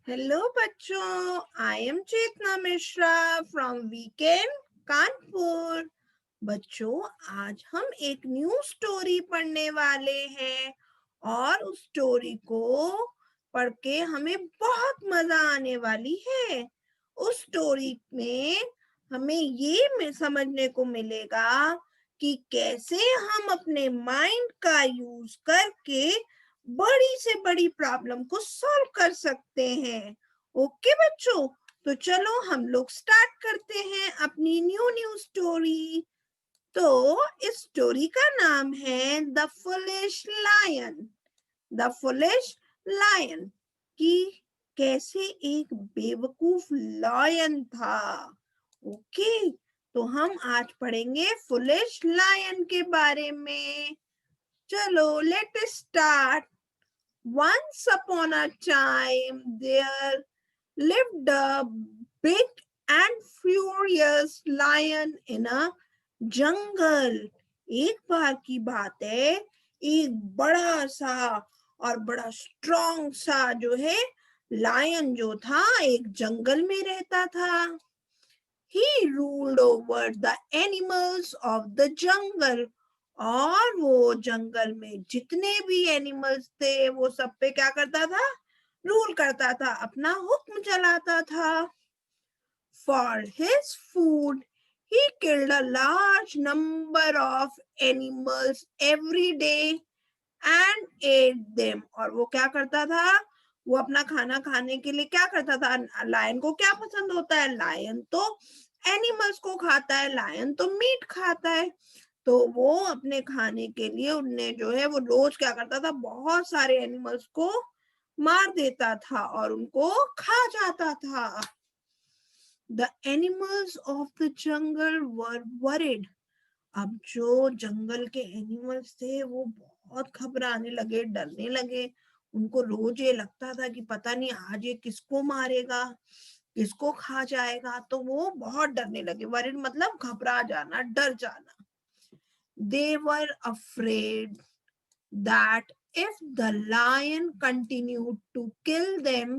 Hello बच्चों, I am Chetna Mishra from weekend Kanpur. बच्चों, आज हम एक न्यू स्टोरी पढ़ने वाले हैं और उस स्टोरी को पढ़ के हमें बहुत मजा आने वाली है। उस स्टोरी में हमें ये समझने को मिलेगा कि कैसे हम अपने माइंड का यूज करके बड़ी से बड़ी प्रॉब्लम को सॉल्व कर सकते हैं। ओके बच्चों, तो चलो हम लोग स्टार्ट करते हैं अपनी न्यू न्यू स्टोरी। तो इस स्टोरी का नाम है the foolish lion. The foolish lion कि कैसे एक बेवकूफ लायन था। ओके, तो हम आज पढ़ेंगे फुलिश लायन के बारे में। चलो let start. Once upon a time, there lived a big and furious lion in a jungle. एक बार की बात है, एक बड़ा सा और बड़ा स्ट्रॉन्ग सा जो है लायन जो था एक जंगल में रहता था। He ruled over the animals of the jungle. और वो जंगल में जितने भी एनिमल्स थे वो सब पे क्या करता था? रूल करता था, अपना हुक्म चलाता था। For his food, he killed a large number of animals every day and ate them. और वो क्या करता था? वो अपना खाना खाने के लिए क्या करता था? लायन को क्या पसंद होता है? लायन तो एनिमल्स को खाता है, लायन तो मीट खाता है। तो वो अपने खाने के लिए उनने जो है वो रोज क्या करता था? बहुत सारे एनिमल्स को मार देता था और उनको खा जाता था। The animals of the jungle were worried. अब जो जंगल के एनिमल्स थे वो बहुत घबराने लगे, डरने लगे। उनको रोज ये लगता था कि पता नहीं आज ये किसको मारेगा, किसको खा जाएगा। तो वो बहुत डरने लगे। वरिड मतलब घबरा जाना, डर जाना। They were afraid that if the lion continued to kill them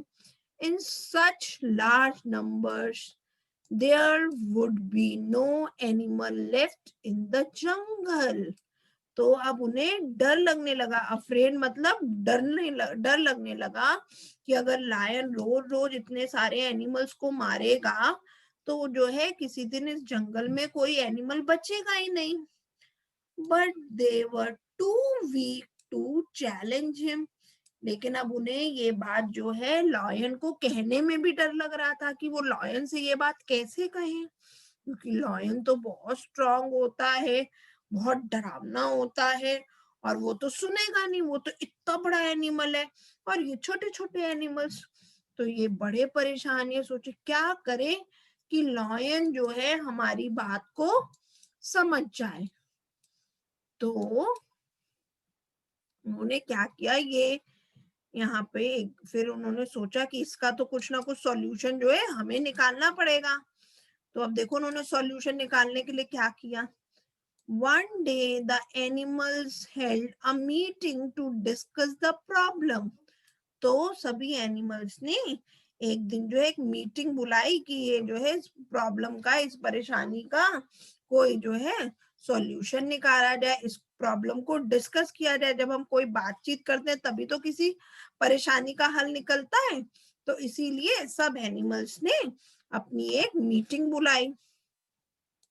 in such large numbers, there would be no animal left in the jungle. तो अब उन्हें डर लगने लगा। अफ्रेड मतलब डर लगने लगा कि अगर लायन रोज रोज इतने सारे एनिमल्स को मारेगा तो जो है किसी दिन इस जंगल में कोई एनिमल बचेगा ही नहीं। But they were too weak to challenge him. लेकिन अब उन्हें ये बात जो है लॉयन को कहने में भी डर लग रहा था कि वो लॉयन से ये बात कैसे कहें, क्योंकि लॉयन तो बहुत स्ट्रांग होता है, बहुत डरावना होता है और वो तो सुनेगा नहीं। वो तो इतना बड़ा एनिमल है और ये छोटे छोटे एनिमल्स। तो ये बड़े परेशान, ये सोचे क्या करें कि लॉयन जो है हमारी बात को समझ जाए। तो उन्होंने क्या किया, ये यहाँ पे फिर उन्होंने सोचा कि इसका तो कुछ ना कुछ सॉल्यूशन जो है हमें निकालना पड़ेगा। तो अब देखो उन्होंने सॉल्यूशन निकालने के लिए क्या किया। One day the animals held a meeting to discuss the problem. तो सभी एनिमल्स ने एक दिन जो है एक मीटिंग बुलाई कि ये जो है इस प्रॉब्लम का, इस परेशानी का कोई जो है सॉल्यूशन निकाला जाए, इस प्रॉब्लम को डिस्कस किया जाए। जब हम कोई बातचीत करते हैं तभी तो किसी परेशानी का हल निकलता है। तो इसीलिए सब एनिमल्स ने अपनी एक मीटिंग बुलाई।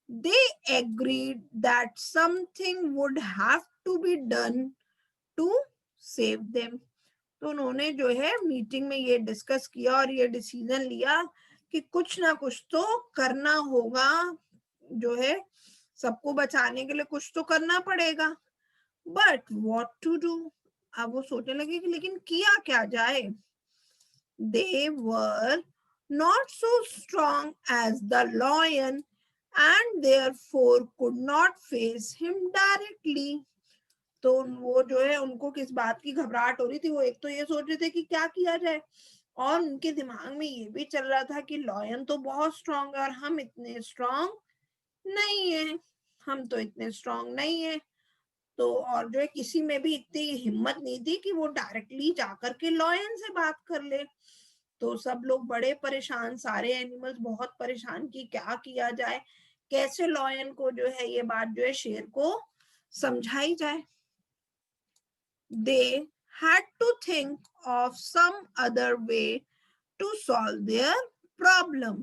They agreed that something would have to be done to save them. तो उन्होंने जो है मीटिंग में ये डिस्कस किया और ये डिसीजन लिया कि कुछ ना कुछ तो करना होगा, जो है सबको बचाने के लिए कुछ तो करना पड़ेगा। But what to do? अब वो सोचने लगे कि लेकिन किया क्या जाए। They were not so strong as the lion and therefore could not face him directly. तो वो जो है उनको किस बात की घबराहट हो रही थी, वो एक तो ये सोच रहे थे कि क्या किया जाए और उनके दिमाग में ये भी चल रहा था कि लॉयन तो बहुत स्ट्रांग है और हम इतने स्ट्रांग नहीं है, हम तो इतने स्ट्रांग नहीं है। तो और जो है किसी में भी इतनी हिम्मत नहीं थी कि वो डायरेक्टली जाकर के लॉयन से बात कर ले। तो सब लोग बड़े परेशान, सारे एनिमल्स बहुत परेशान कि क्या किया जाए, कैसे लॉयन को जो है ये बात जो है शेर को समझाई जाए। They had to think of some other way to solve their problem.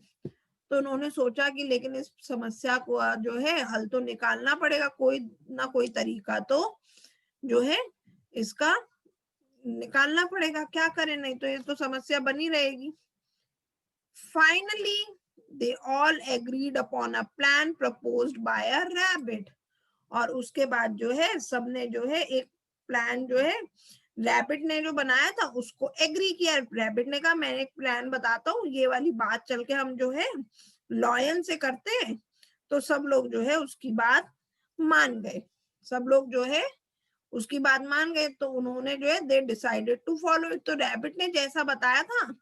तो उन्होंने सोचा कि लेकिन इस समस्या को जो है हल तो निकालना पड़ेगा, कोई ना कोई तरीका तो जो है इसका निकालना पड़ेगा, क्या करें, नहीं तो ये तो समस्या बनी रहेगी। Finally, they all agreed upon a plan proposed by a rabbit. और उसके बाद जो है सबने जो है एक प्लान जो है रैबिट ने जो बनाया था उसको एग्री किया। रैबिट ने कहा मैं एक प्लान बताता हूँ, ये वाली बात चल के हम जो है लॉयन से करते हैं। तो सब लोग जो है उसकी बात मान गए, सब लोग जो है उसकी बात मान गए। तो उन्होंने जो है they decided to follow it. तो रैबिट ने जैसा बताया था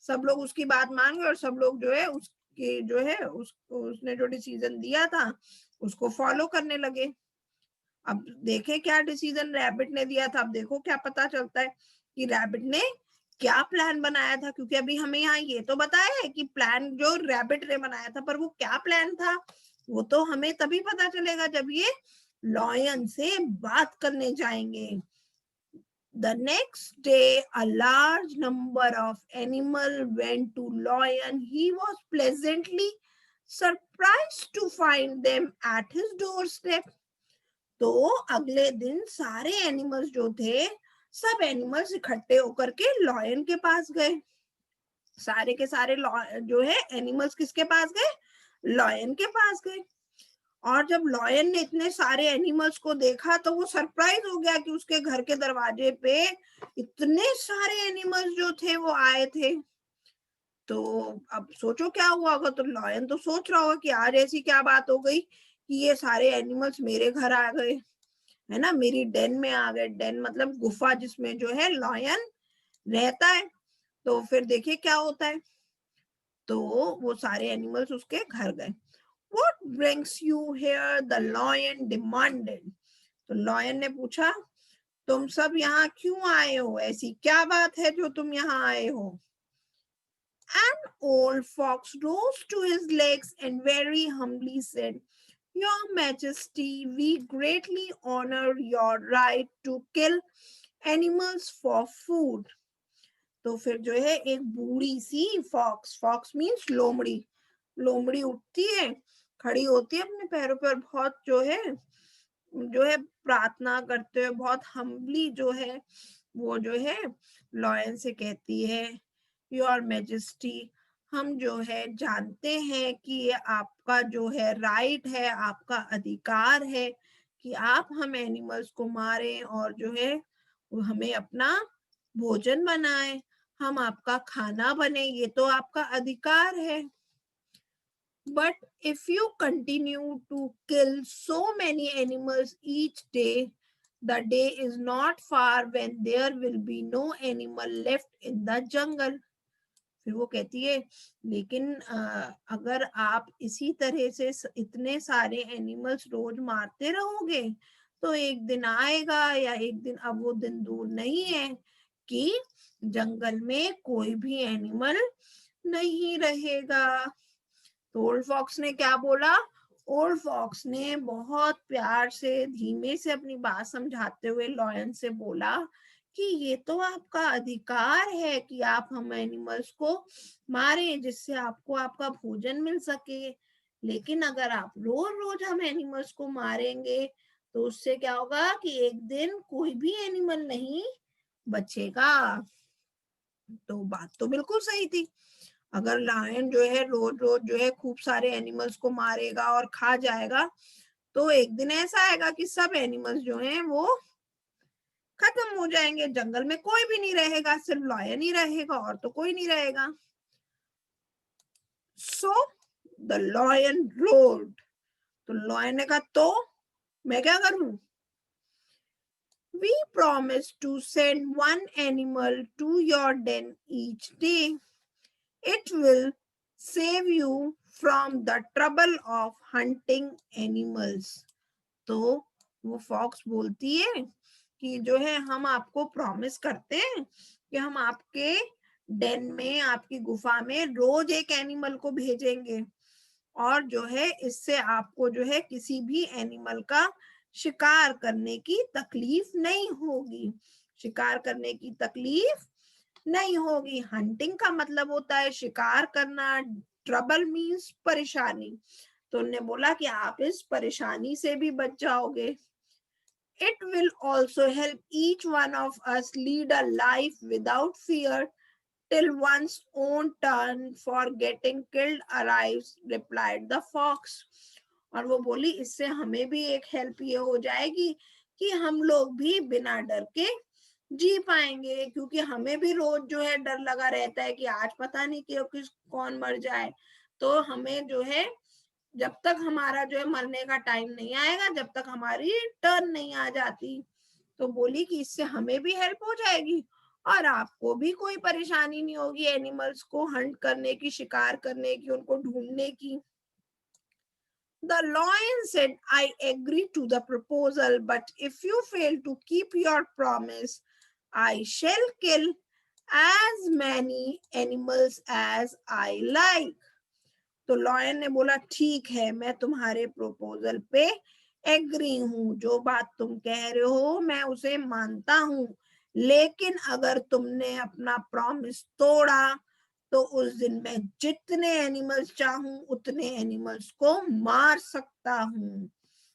सब लोग उसकी बात मान गए और सब लोग जो है उसके जो है उसने जो डिसीजन दिया था उसको फॉलो करने लगे। अब देखे क्या डिसीजन रैबिट ने दिया था। अब देखो क्या पता चलता है कि रैबिट ने क्या प्लान बनाया था, क्योंकि अभी हमें यहाँ ये तो बताया है कि प्लान जो रैबिट ने बनाया था, पर वो क्या प्लान था वो तो हमें तभी पता चलेगा जब ये लॉयन से बात करने जाएंगे। The next day, a large number of animals went to Lion. He was pleasantly surprised to find them at his doorstep. तो अगले दिन सारे एनिमल्स जो थे सब एनिमल्स इकट्ठे होकर के लॉयन के पास गए। सारे के सारे जो है एनिमल्स किसके पास गए, लॉयन के पास गए। और जब लॉयन ने इतने सारे एनिमल्स को देखा तो वो सरप्राइज हो गया कि उसके घर के दरवाजे पे इतने सारे एनिमल्स जो थे वो आए थे। तो अब सोचो क्या हुआ होगा। तो लॉयन तो सोच रहा होगा कि आज ऐसी क्या बात हो गई कि ये सारे एनिमल्स मेरे घर आ गए, है ना, मेरी डेन में आ गए। डेन मतलब गुफा जिसमें जो है लॉयन रहता है। तो फिर देखिए क्या होता है। तो वो सारे एनिमल्स उसके घर गए। What brings you here? The lion demanded. तो लॉयन ने पूछा तुम सब यहाँ क्यों आए हो, ऐसी क्या बात है जो तुम यहाँ आए हो। An old fox rose to his legs and very humbly said, Your Majesty, we greatly honor your right to kill animals for food. तो फिर जो है एक बूढ़ी सी फॉक्स, फॉक्स मीन्स लोमड़ी, लोमड़ी उठती है, खड़ी होती है अपने पैरों पर, बहुत जो है प्रार्थना करते हुए बहुत हम्बली जो है वो जो है लॉयन से कहती है, योर मैजेस्टी, हम जो है जानते हैं कि ये आपका जो है राइट है, आपका अधिकार है कि आप हम एनिमल्स को मारें और जो है वो हमें अपना भोजन बनाए, हम आपका खाना बने, ये तो आपका अधिकार है। But if you continue to kill so many animals each day, the day is not far when there will be no animal left in the jungle. फिर वो कहती है लेकिन अगर आप इसी तरह से इतने सारे एनिमल्स रोज मारते रहोगे तो एक दिन आएगा, या एक दिन, अब वो दिन दूर नहीं है कि जंगल में कोई भी एनिमल नहीं रहेगा। तो ओल्ड फॉक्स ने क्या बोला, ओल्ड फॉक्स ने बहुत प्यार से धीमे से अपनी बात समझाते हुए लॉयन से बोला कि ये तो आपका अधिकार है कि आप हम एनिमल्स को मारें जिससे आपको आपका भोजन मिल सके, लेकिन अगर आप रोज रोज हम एनिमल्स को मारेंगे तो उससे क्या होगा कि एक दिन कोई भी एनिमल नहीं बचेगा। तो बात तो बिल्कुल सही थी। अगर लायन जो है रोज रोज जो है खूब सारे एनिमल्स को मारेगा और खा जाएगा तो एक दिन ऐसा आएगा कि सब एनिमल्स जो हैं वो खत्म हो जाएंगे, जंगल में कोई भी नहीं रहेगा, सिर्फ लायन ही रहेगा और तो कोई नहीं रहेगा। सो द लायन रोड, तो लायन ने कहा तो मैं क्या करूं। We promise to send one animal to your den each day. It will save you from the trouble of hunting animals. तो वो फॉक्स बोलती है कि जो है हम आपको प्रॉमिस करते हैं कि हम आपके डेन में, आपकी गुफा में रोज एक एनिमल को भेजेंगे और जो है इससे आपको जो है किसी भी एनिमल का शिकार करने की तकलीफ नहीं होगी। शिकार करने की तकलीफ नहीं होगी। हंटिंग का मतलब होता है शिकार करना। ट्रबल मीन्स परेशानी। तो उन्होंने बोला कि आप इस परेशानी से भी बच जाओगे। It will also help each one of us lead a life without fear till one's own turn for getting killed arrives, replied the fox. और वो बोली इससे हमें भी एक हेल्प ये हो जाएगी कि हम लोग भी बिना डर के जी पाएंगे, क्योंकि हमें भी रोज जो है डर लगा रहता है कि आज पता नहीं कि किस कौन मर जाए। तो हमें जो है जब तक हमारा जो है मरने का टाइम नहीं आएगा, जब तक हमारी टर्न नहीं आ जाती, तो बोली कि इससे हमें भी हेल्प हो जाएगी और आपको भी कोई परेशानी नहीं होगी एनिमल्स को हंट करने की, शिकार करने की, उनको ढूंढने की। The lion said, I agree to the proposal, but if you fail to keep your promise, I shall kill as many animals as I like. तो लॉयन ने बोला ठीक है, मैं तुम्हारे प्रपोजल पे एग्री हूँ, जो बात तुम कह रहे हो मैं उसे मानता हूँ, लेकिन अगर तुमने अपना प्रॉमिस तोड़ा तो उस दिन मैं जितने एनिमल्स चाहूं उतने एनिमल्स को मार सकता हूँ।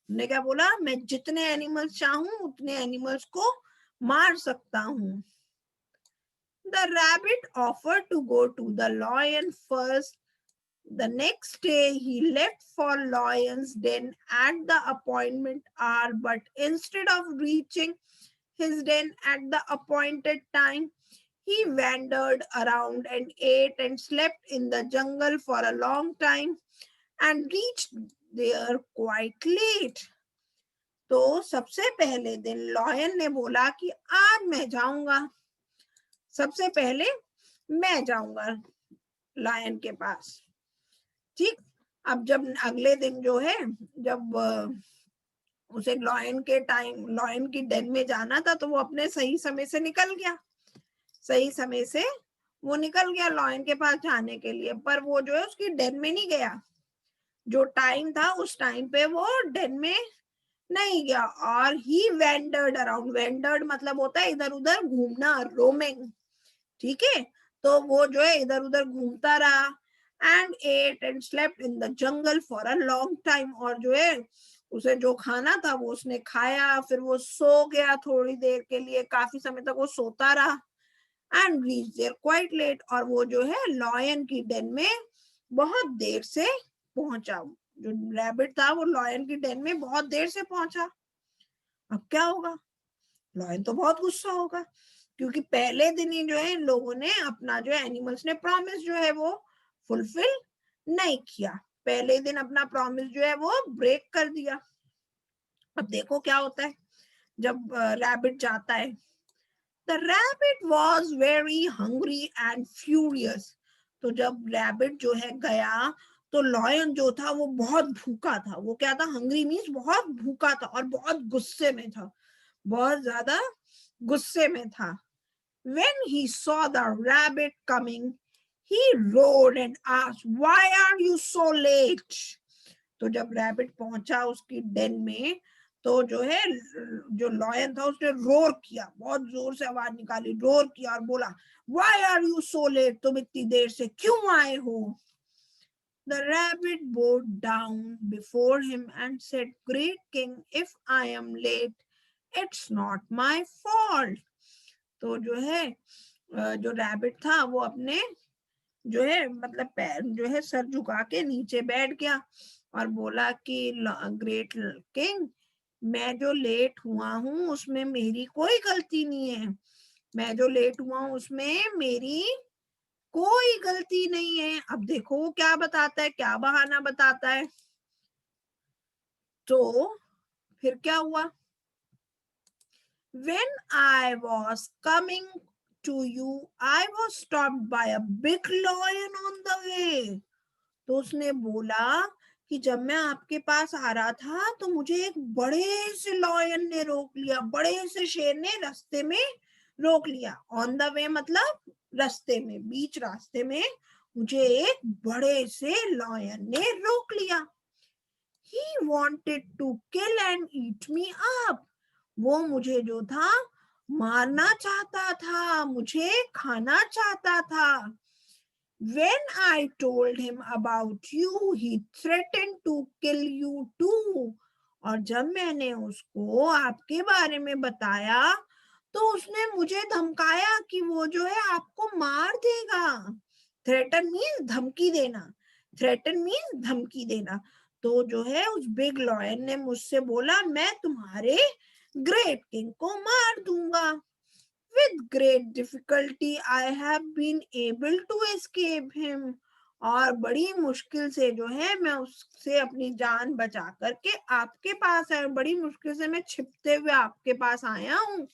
ने क्या बोला, मैं जितने एनिमल्स चाहूं उतने एनिमल्स को मार सकता हूँ। The rabbit offered to go to the lion first. The next day he left for lion's den at the appointment hour, but instead of reaching his den at the appointed time, he wandered around and ate and slept in the jungle for a long time and reached there quite late. तो सबसे पहले दिन lion ने बोला कि आज मैं जाऊंगा, सबसे पहले मैं जाऊंगा लॉयन के पास। ठीक, अब जब अगले दिन जो है जब उसे लॉयन की डेन में जाना था, तो वो अपने सही समय से निकल गया। सही समय से वो निकल गया लॉयन के पास जाने के लिए, पर वो जो है उसकी डेन में नहीं गया। जो टाइम था उस टाइम पे वो डेन में नहीं गया और ही वेंडर्ड अराउंड। वेंडर्ड मतलब होता है इधर उधर घूमना, रोमिंग। ठीक है, तो वो जो है इधर उधर घूमता रहा and at end slept in the jungle for a long time. और जो है उसे जो खाना था वो उसने खाया, फिर वो सो गया थोड़ी देर के लिए, काफी समय तक वो सोता रहा and reach there quite late. और वो जो है लॉयन की डेन में बहुत देर से पहुंचा। जो रैबिट था वो लॉयन की डेन में बहुत देर से पहुंचा। अब क्या होगा, लॉयन तो बहुत गुस्सा होगा, क्योंकि पहले दिन ही जो है इन लोगों ने अपना जो है एनिमल्स ने प्रॉमिस जो है वो फुलफिल नहीं किया। पहले दिन अपना प्रॉमिस जो है वो ब्रेक कर दिया। अब देखो क्या होता है जब रैबिट जाता है। The rabbit was very hungry and furious. तो जब रैबिट जो है गया तो लॉयन जो था वो बहुत भूखा था। वो क्या था, हंग्री मीन्स बहुत भूखा था और बहुत गुस्से में था, बहुत ज्यादा गुस्से में था। When he saw the rabbit coming, he roared and asked, "Why are you so late?" तो जब रैबिट पहुंचा उसकी डेन में, तो जो है जो लॉयन था उसने रोर किया, बहुत जोर से आवाज निकाली, रोर किया और बोला, "Why are you so late?" तुम इतनी देर से क्यों आए हो? The rabbit bowed down before him and said, "Great king, if I am late, it's not my fault." तो जो है जो रैबिट था वो अपने जो है मतलब पैर जो है सर झुका के नीचे बैठ गया और बोला कि ग्रेट किंग, मैं जो लेट हुआ हूँ उसमें मेरी कोई गलती नहीं है। मैं जो लेट हुआ हूँ उसमें मेरी कोई गलती नहीं है। अब देखो वो क्या बताता है, क्या बहाना बताता है। तो फिर क्या हुआ, When I was coming to you, I was stopped by a big lion on the way. तो उसने बोला कि जब मैं आपके पास आ रहा था तो मुझे एक बड़े से लॉयन ने रोक लिया, बड़े से शेर ने रास्ते में रोक लिया। ऑन द वे मतलब रास्ते में, बीच रास्ते में मुझे एक बड़े से लॉयन ने रोक लिया। He wanted to kill and eat me up. वो मुझे जो था मारना चाहता था, मुझे खाना चाहता था। When I told him about you, he threatened to kill you too. और जब मैंने उसको आपके बारे में बताया तो उसने मुझे धमकाया कि वो जो है आपको मार देगा। थ्रेटन मीन्स धमकी देना, थ्रेटन मीन्स धमकी देना। तो जो है उस बिग लॉयन ने मुझसे बोला मैं तुम्हारे ग्रेट किंग को मार दूंगा। With great difficulty I have been able to escape him. और बड़ी मुश्किल से जो है मैं उससे अपनी जान बचा करके आपके पास आया, बड़ी मुश्किल से मैं छिपते हुए आपके पास आया हूँ।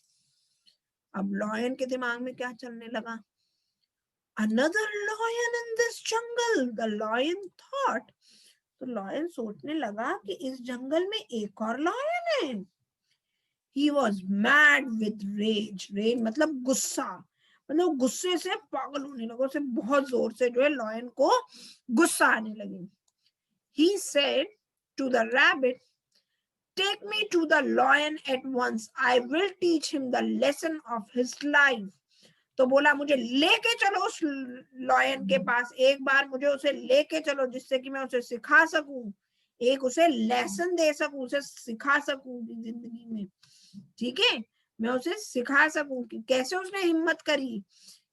अब लॉयन के दिमाग में क्या चलने लगा? Another lion in this jungle, the lion thought. तो लॉयन सोचने लगा कि इस जंगल में एक और लॉयन है। He was mad with rage. Rage मतलब गुस्सा, मतलब गुस्से से पागल होने लगा, उसे बहुत जोर से जो है लॉयन को गुस्सा आने लगी। He said to the rabbit, "Take me to the lion at once. I will teach him the lesson of his life." तो बोला मुझे लेके चलो उस लॉयन के पास, एक बार मुझे उसे लेके चलो जिससे कि मैं उसे सिखा सकूं, एक उसे लेसन दे सकूं, उसे सिखा सकूं जिंदगी में। ठीक है, मैं उसे सिखा सकूं कि कैसे उसने हिम्मत करी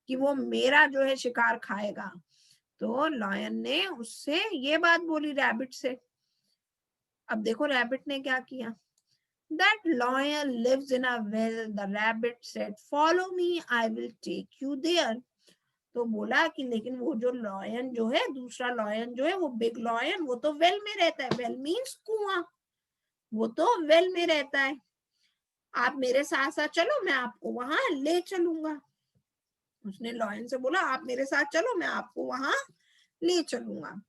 कि वो मेरा जो है शिकार खाएगा। तो लॉयन ने उससे ये बात बोली रैबिट से। अब देखो रैबिट ने क्या किया। That lion lives in a well. The rabbit said, "Follow me. I will take you there." तो बोला कि लेकिन वो जो लॉयन जो है, दूसरा लॉयन जो है, वो बिग लॉयन, वो तो वेल में रहता है। वेल मीन्स कुआं, वो तो वेल में रहता है। आप मेरे साथ साथ चलो, मैं आपको वहां ले चलूंगा। उसने लॉयन से बोला आप मेरे साथ चलो, मैं आपको वहां ले चलूंगा।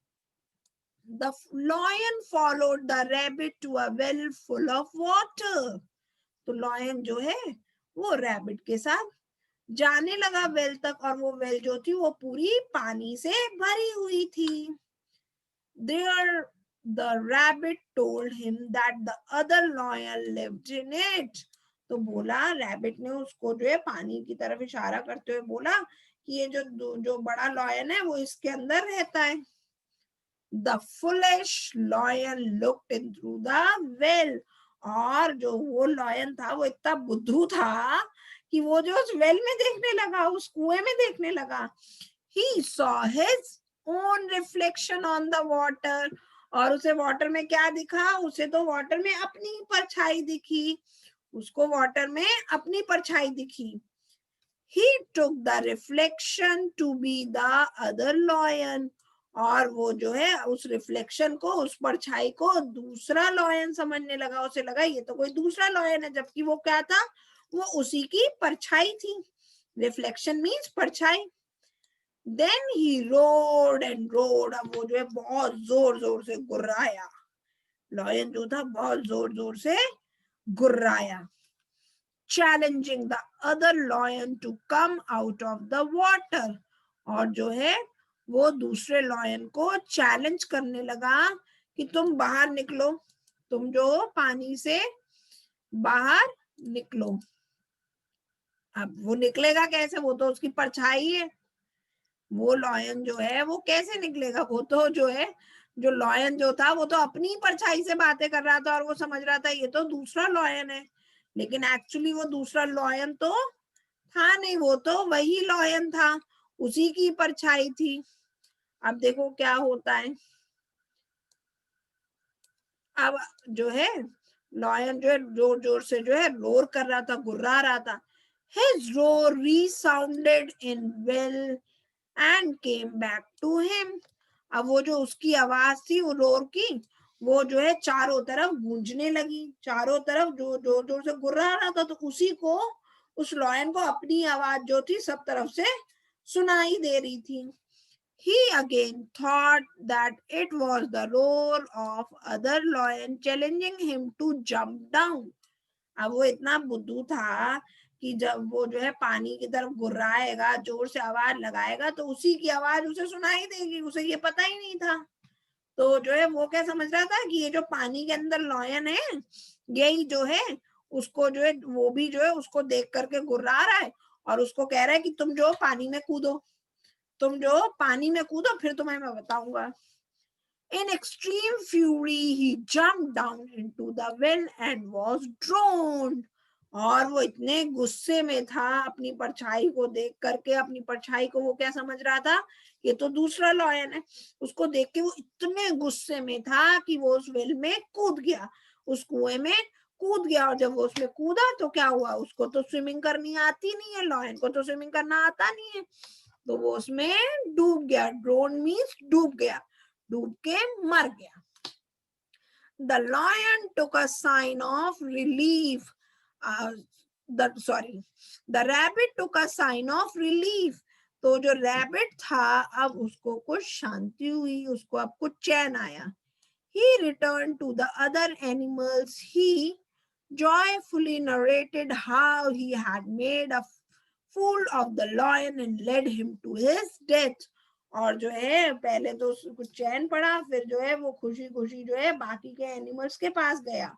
The lion followed the rabbit to a well full of water. तो लॉयन जो है वो रैबिट के साथ जाने लगा वेल तक, और वो वेल जो थी वो पूरी पानी से भरी हुई थी। There the rabbit told him that the other lion lived in it. तो बोला रैबिट ने उसको जो है पानी की तरफ इशारा करते हुए बोला कि ये जो बड़ा लॉयन है वो इसके अंदर रहता है। The foolish lion looked in through the well. और जो वो लॉयन था वो इतना बुद्धू था कि वो जो उस वेल में देखने लगा, उस कुएं में देखने लगा। He saw his own reflection on the water. और उसे वाटर में क्या दिखा? उसे तो वाटर में अपनी परछाई दिखी, उसको वाटर में अपनी परछाई दिखी। He took the reflection to be the other lion. और वो जो है उस रिफ्लेक्शन को, उस परछाई को दूसरा लॉयन समझने लगा। उसे लगा ये तो कोई दूसरा लॉयन है, जबकि वो क्या था? वो उसी की परछाई थी। रिफ्लेक्शन मीन्स परछाई। Then he roared and roared. अब वो जो है बहुत जोर जोर से गुर्राया। लॉयन जो था बहुत जोर जोर से गुर्राया। Challenging the other lion to come out of the water. और जो है वो दूसरे लॉयन को चैलेंज करने लगा कि तुम बाहर निकलो, तुम जो पानी से बाहर निकलो। अब वो निकलेगा कैसे? वो तो उसकी परछाई है। वो लॉयन जो है वो कैसे निकलेगा? वो तो जो है, जो लॉयन जो था वो तो अपनी परछाई से बातें कर रहा था और वो समझ रहा था ये तो दूसरा लॉयन है, लेकिन एक्चुअली वो दूसरा लॉयन तो था नहीं, वो तो वही लॉयन था, उसी की परछाई थी। अब देखो क्या होता है। अब जो है लॉयन जो है जोर जोर से जो है रोर कर रहा था, गुर्रा रहा था। His roar resounded in well and came back to him. अब वो जो उसकी आवाज थी वो रोर की, वो जो है चारों तरफ गूंजने लगी, चारों तरफ जो जोर जोर से गुर्रा रहा था, तो उसी को, उस लॉयन को अपनी आवाज जो थी सब तरफ से सुनाई दे रही थी। He again thought that it was the roar of other lion challenging him to jump down. अब वो इतना बुद्धू था कि जब वो जो है पानी की तरफ गुर्राएगा, जोर से आवाज लगाएगा तो उसी की आवाज उसे सुनाई देगी, उसे ये पता ही नहीं था। तो जो है वो क्या समझ रहा था कि ये जो पानी के अंदर लॉयन है यही जो है उसको जो है वो भी जो है उसको देख करके गुर्रा रहा है और उसको कह रहा है कि तुम जो पानी में कूदो, तुम जो पानी में कूदो, फिर तुम्हें मैं बताऊंगा। In extreme fury, he jumped down into the well and was drowned. और वो इतने गुस्से में था अपनी परछाई को देख करके, अपनी परछाई को वो क्या समझ रहा था, ये तो दूसरा लॉयन है। उसको देख के वो इतने गुस्से में था कि वो उस वेल में कूद गया, उस कुएं में कूद गया। और जब वो उसमें कूदा तो क्या हुआ, उसको तो स्विमिंग करनी आती नहीं है, लॉयन को तो स्विमिंग करना आता नहीं है, तो वो उसमें डूब गया। ड्रोन मीन्स डूब गया, डूब के मर गया। The lion took a sign of relief. The rabbit took a sign of relief. तो जो रैबिट था अब उसको कुछ शांति हुई, उसको अब कुछ चैन आया। He returned to the other animals. He joyfully narrated how he had made a fool of the lion and led him to his death. और जो है पहले तो कुछ चैन पड़ा, फिर जो है वो खुशी खुशी जो है बाकी के एनिमल्स के पास गया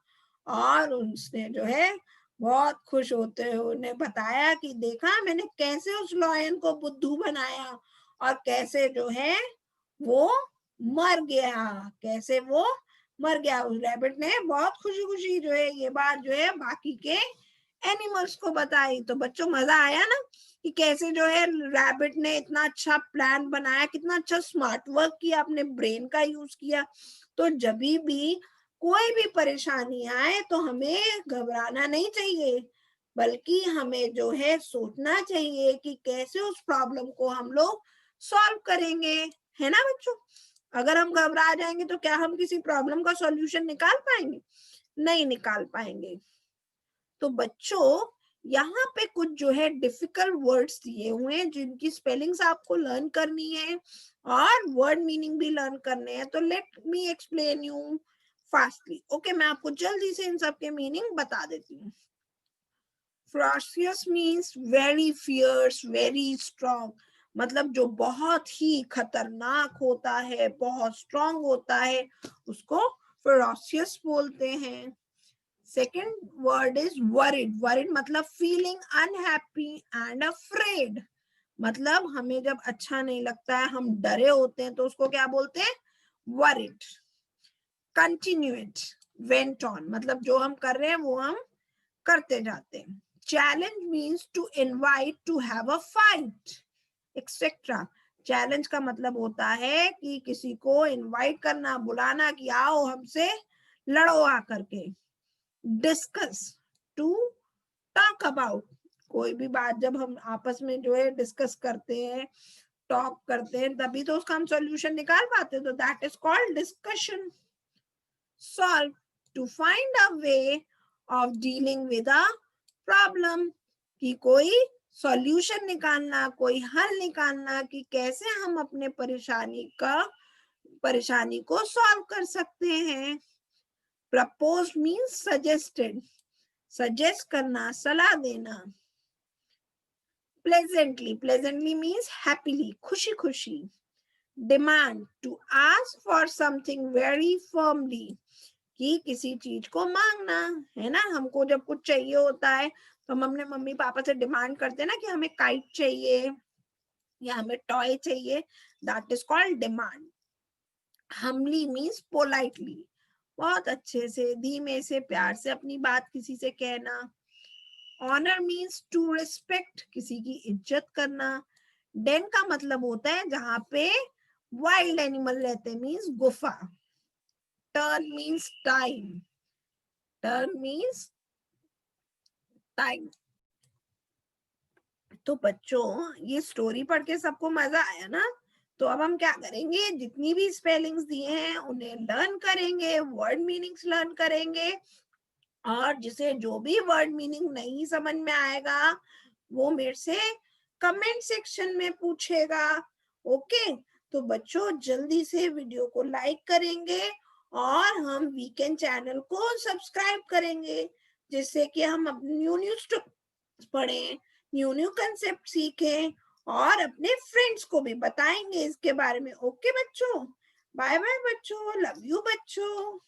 और उसने जो है बहुत खुश होते हुए उन्हें बताया कि देखा मैंने कैसे उस लॉयन को बुद्धू बनाया और कैसे जो है वो मर गया, कैसे वो मर गया। उस रैबिट ने बहुत खुशी खुशी जो है ये बात जो है बाकी के एनिमल्स को बताई। तो बच्चों मजा आया ना कि कैसे जो है रैबिट ने इतना अच्छा प्लान बनाया, कितना अच्छा स्मार्ट वर्क किया, अपने ब्रेन का यूज किया। तो जब भी कोई भी परेशानी आए तो हमें घबराना नहीं चाहिए, बल्कि हमें जो है सोचना चाहिए कि कैसे उस प्रॉब्लम को हम लोग सॉल्व करेंगे, है ना बच्चों। अगर हम घबरा जाएंगे तो क्या हम किसी प्रॉब्लम का सॉल्यूशन निकाल पाएंगे? नहीं निकाल पाएंगे। तो बच्चों यहाँ पे कुछ जो है डिफिकल्ट वर्ड्स दिए हुए हैं जिनकी स्पेलिंग्स आपको लर्न करनी है और वर्ड मीनिंग भी लर्न करने हैं। तो let me explain you fastly. Okay, मैं आपको जल्दी से इन सब के मीनिंग बता देती हूँ। Ferocious means very fierce, very strong, मतलब जो बहुत ही खतरनाक होता है, बहुत स्ट्रॉन्ग होता है, उसको ferocious बोलते हैं। Second word is worried. Worried मतलब feeling unhappy and afraid. मतलब हमें जब अच्छा नहीं लगता है, हम डरे होते हैं, तो उसको क्या बोलते हैं? Worried. Continued, went on, मतलब जो हम कर रहे हैं वो हम करते जाते हैं। Challenge means to invite to have a fight, etc. Challenge का मतलब होता है कि किसी को इनवाइट करना, बुलाना कि आओ हमसे लड़ो आकर के। डिस्कस, टू टॉक अबाउट, कोई भी बात जब हम आपस में जो है डिस्कस करते हैं, टॉक करते हैं, तभी तो उसका हम सॉल्यूशन निकाल पाते हैं, तो that is called discussion. Solve, to find a way of dealing with a problem, कि कोई सॉल्यूशन निकालना, कोई हल निकालना कि कैसे हम अपने परेशानी को सॉल्व कर सकते हैं। प्रपोज मीन्स सजेस्टेड, सजेस्ट करना, सलाह देना। प्लेजेंटली, प्लेजेंटली मीन्स हैप्पीली, खुशी खुशी। Demand, to ask for something very firmly, कि किसी चीज को मांगना, है ना। हमको जब कुछ चाहिए होता है तो हम अपने मम्मी पापा से डिमांड करते हैं ना कि हमें काइट चाहिए या हमें टॉय चाहिए, that is called demand. Humbly means politely, बहुत अच्छे से, धीमे से, प्यार से अपनी बात किसी से कहना। ऑनर मीन्स टू रिस्पेक्ट, किसी की इज्जत करना। डेन का मतलब होता है जहां पे वाइल्ड एनिमल रहते, मीन्स गुफा। Turn means time, turn means time. तो बच्चों ये स्टोरी पढ़ के सबको मजा आया ना। तो अब हम क्या करेंगे, जितनी भी स्पेलिंग्स दिए हैं उन्हें लर्न करेंगे, वर्ड मीनिंग्स लर्न करेंगे, और जिसे जो भी वर्ड मीनिंग नहीं समझ में आएगा वो मेरे से कमेंट सेक्शन में पूछेगा। ओके, तो बच्चों जल्दी से वीडियो को लाइक करेंगे और हम वीकेंड चैनल को सब्सक्राइब करेंगे, जिससे कि हम अपनी न्यू पढ़ें, न्यू कंसेप्ट सीखें और अपने फ्रेंड्स को भी बताएंगे इसके बारे में। ओके बच्चों, बाय बाय बच्चों, लव यू बच्चों।